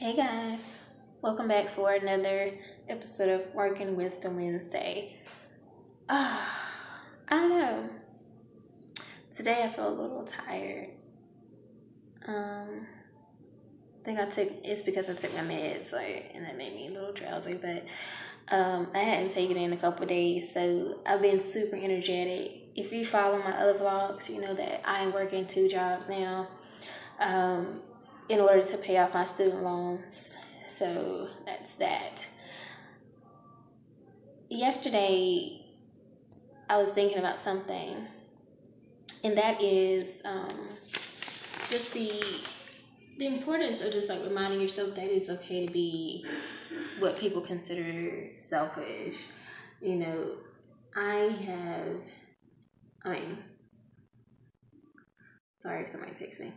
Hey guys, welcome back for another episode of Working Wisdom Wednesday. I don't know. Today I feel a little tired. I think it's because I took my meds, and that made me a little drowsy. But I hadn't taken it in a couple of days, so I've been super energetic. If you follow my other vlogs, you know that I am working 2 jobs now. In order to pay off my student loans. So that's that. Yesterday, I was thinking about something, and that is just the importance of just like reminding yourself that it's okay to be what people consider selfish. You know, sorry, somebody text me.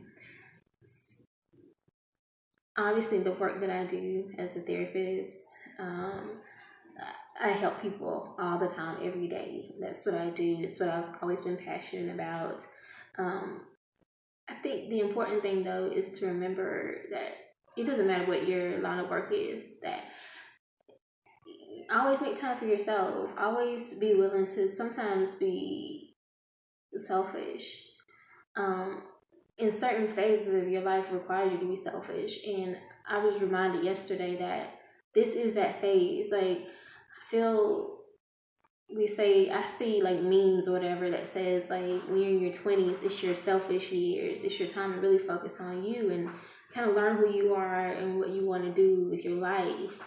Obviously, the work that I do as a therapist, I help people all the time, every day. That's what I do. It's what I've always been passionate about. I think the important thing, though, is to remember that it doesn't matter what your line of work is, that always make time for yourself. Always be willing to sometimes be selfish. In certain phases of your life requires you to be selfish. And I was reminded yesterday that this is that phase. Like, I feel I see like memes or whatever that says like when you're in your 20s, it's your selfish years. It's your time to really focus on you and kind of learn who you are and what you want to do with your life.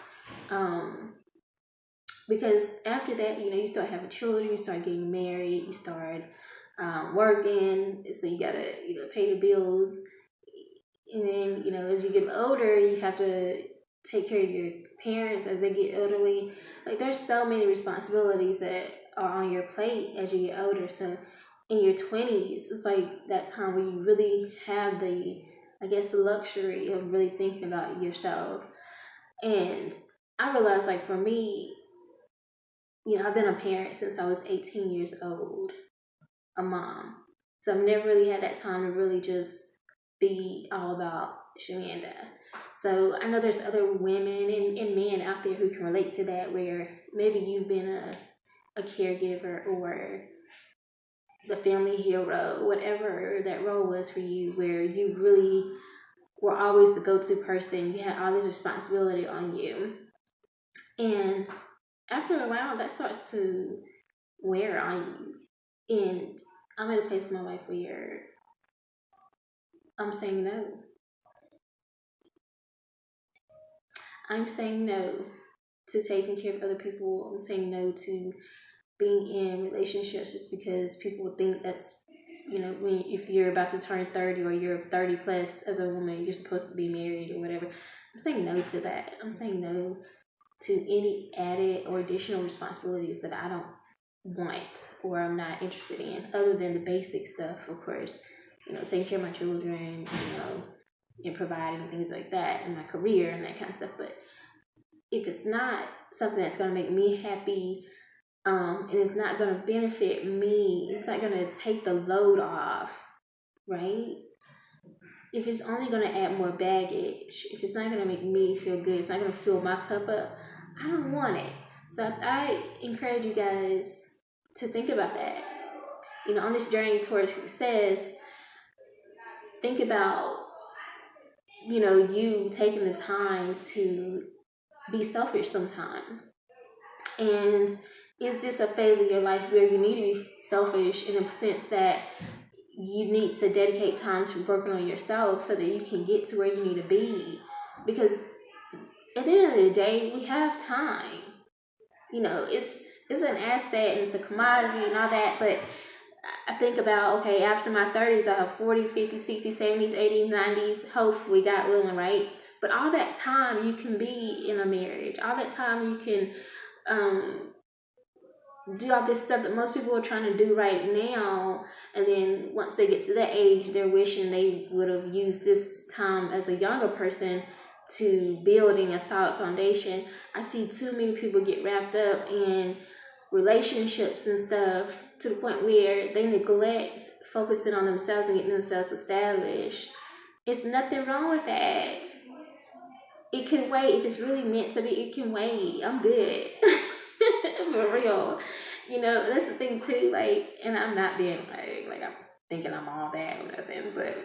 Because after that, you start having children, you start getting married, you start working, so you gotta pay the bills, and then as you get older, you have to take care of your parents as they get elderly. Like, there's so many responsibilities that are on your plate as you get older. So in your 20s, it's like that time where you really have the luxury of really thinking about yourself. And I realized, like, for me, I've been a parent since I was 18 years old, a mom. So I've never really had that time to really just be all about Shamanda. So I know there's other women and men out there who can relate to that, where maybe you've been a caregiver or the family hero, whatever that role was for you, where you really were always the go-to person. You had all this responsibility on you. And after a while, that starts to wear on you. And I'm at a place in my life where I'm saying no. I'm saying no to taking care of other people. I'm saying no to being in relationships just because people think that's, if you're about to turn 30 or you're 30 plus as a woman, you're supposed to be married or whatever. I'm saying no to that. I'm saying no to any added or additional responsibilities that I don't want or I'm not interested in, other than the basic stuff, of course, taking care of my children, and providing and things like that, and my career and that kind of stuff. But if it's not something that's going to make me happy, and it's not going to benefit me, it's not going to take the load off, right? If it's only going to add more baggage, if it's not going to make me feel good, it's not going to fill my cup up, I don't want it. So I encourage you guys to think about that. On this journey towards success, think about, you taking the time to be selfish sometime. And is this a phase of your life where you need to be selfish in a sense that you need to dedicate time to working on yourself so that you can get to where you need to be? Because at the end of the day, we have time. It's an asset and it's a commodity and all that, but I think about, okay, after my 30s, I have 40s, 50s, 60s, 70s, 80s, 90s, hopefully, God willing, right? But all that time you can be in a marriage. All that time you can do all this stuff that most people are trying to do right now. And then once they get to that age, they're wishing they would have used this time as a younger person to building a solid foundation. I see too many people get wrapped up in relationships and stuff to the point where they neglect focusing on themselves and getting themselves established. It's nothing wrong with that. it can wait. If it's really meant to be, it can wait. I'm good. For real. You know, that's the thing too, like, and I'm not being like I'm thinking I'm all that or nothing, but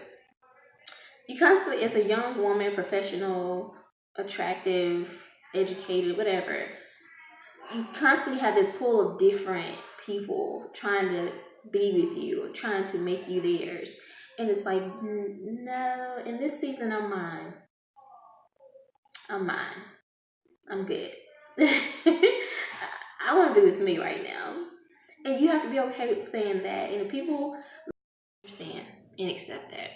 you constantly, as a young woman, professional, attractive, educated, whatever, you constantly have this pool of different people trying to be with you or trying to make you theirs. And it's like, no, in this season, I'm mine. I'm mine. I'm good. I want to be with me right now. And you have to be okay with saying that. And if people understand and accept that.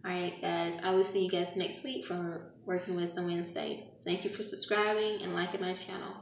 All right, guys. I will see you guys next week for Working Wisdom Wednesday. Thank you for subscribing and liking my channel.